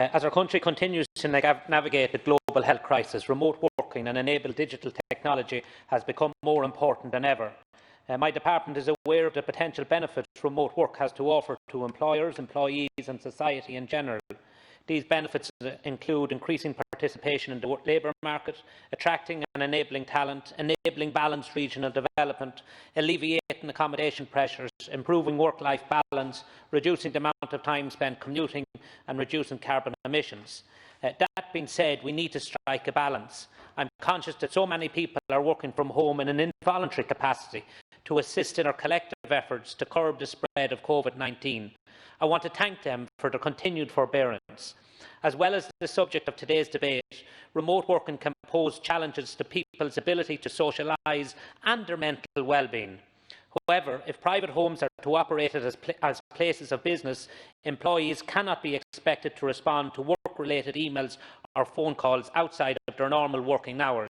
As our country continues to navigate the global health crisis, remote working and enabled digital technology has become more important than ever. My department is aware of the potential benefits remote work has to offer to employers, employees and society in general. These benefits include increasing participation in the labour market, attracting and enabling talent, enabling balanced regional development, alleviating accommodation pressures, improving work-life balance, reducing the amount of time spent commuting and reducing carbon emissions. That being said, we need to strike a balance. I am conscious that so many people are working from home in an involuntary capacity to assist in our collective efforts to curb the spread of COVID-19. I want to thank them for their continued forbearance. As well as the subject of today's debate, remote working can pose challenges to people's ability to socialise and their mental well-being. However, if private homes are to operate as places of business, employees cannot be expected to respond to work-related emails or phone calls outside of their normal working hours,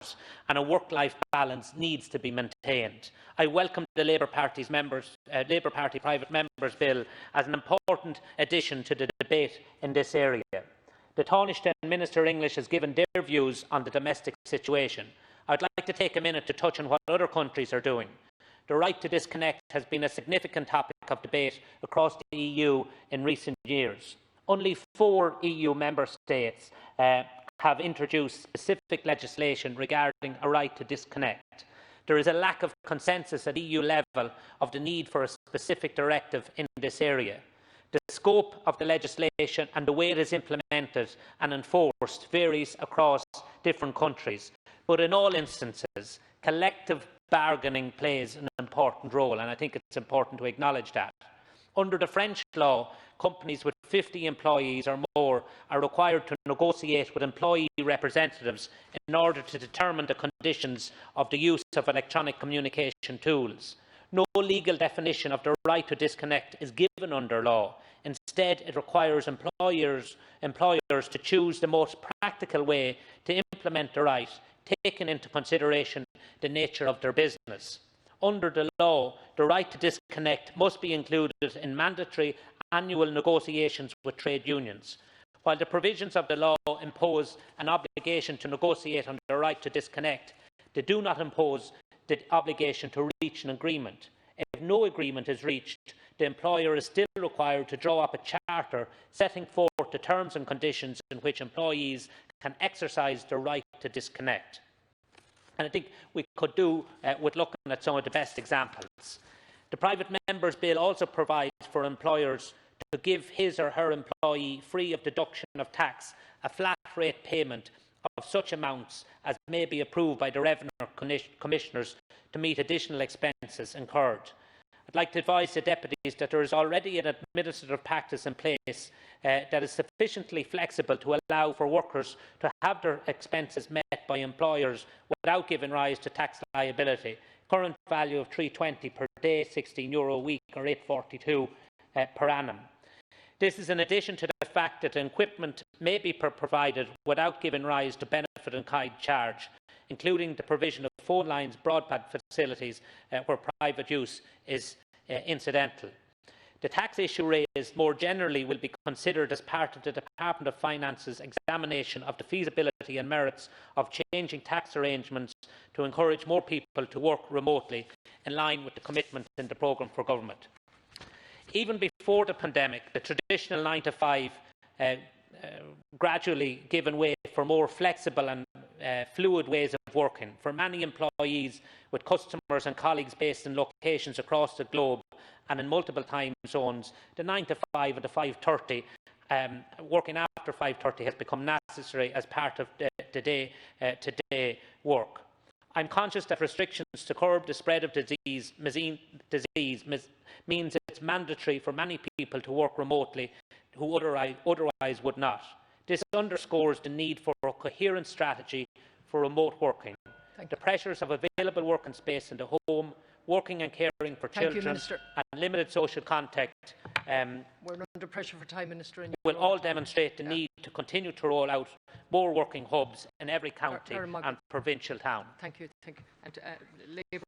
and a work-life balance needs to be maintained. I welcome the Labour Party Private Members Bill as an important addition to the debate in this area. The Taoiseach and Minister English has given their views on the domestic situation. I would like to take a minute to touch on what other countries are doing. The right to disconnect has been a significant topic of debate across the EU in recent years. Only 4 EU member states have introduced specific legislation regarding a right to disconnect. There is a lack of consensus at EU level of the need for a specific directive in this area. The scope of the legislation and the way it is implemented and enforced varies across different countries, but in all instances, collective bargaining plays an important role, and I think it's important to acknowledge that. Under the French law, companies with 50 employees or more are required to negotiate with employee representatives in order to determine the conditions of the use of electronic communication tools. No legal definition of the right to disconnect is given under law. Instead, it requires employers to choose the most practical way to implement the right, taking into consideration the nature of their business. Under the law, the right to disconnect must be included in mandatory annual negotiations with trade unions. While the provisions of the law impose an obligation to negotiate on the right to disconnect, they do not impose the obligation to reach an agreement. If no agreement is reached, the employer is still required to draw up a charter setting forth the terms and conditions in which employees can exercise the right to disconnect. And I think we could do with looking at some of the best examples. The Private Members Bill also provides for employers to give his or her employee, free of deduction of tax, a flat rate payment of such amounts as may be approved by the Revenue Commissioners to meet additional expenses incurred. I'd like to advise the deputies that there is already an administrative practice in place that is sufficiently flexible to allow for workers to have their expenses met by employers without giving rise to tax liability. Current value of €320 per day, €16 a week or €842 per annum. This is in addition to the fact that equipment may be provided without giving rise to benefit in kind charge, including the provision of phone lines, broadband facilities where private use is incidental. The tax issue raised more generally will be considered as part of the Department of Finance's examination of the feasibility and merits of changing tax arrangements to encourage more people to work remotely, in line with the commitment in the programme for government. Even before the pandemic, the traditional 9 to 5 gradually given way for more flexible and fluid ways of working. For many employees with customers and colleagues based in locations across the globe and in multiple time zones, the 9 to 5 and the 5:30 working after 5:30 has become necessary as part of the day-to-day work. I am conscious that restrictions to curb the spread of disease means it's mandatory for many people to work remotely who otherwise would not. This underscores the need for a coherent strategy for remote working. The pressures of available working space in the home, working and caring for children and limited social contact we're under pressure for time, Minister. Will all demonstrate the need to continue to roll out more working hubs in every county and provincial town. Thank you. And, Labour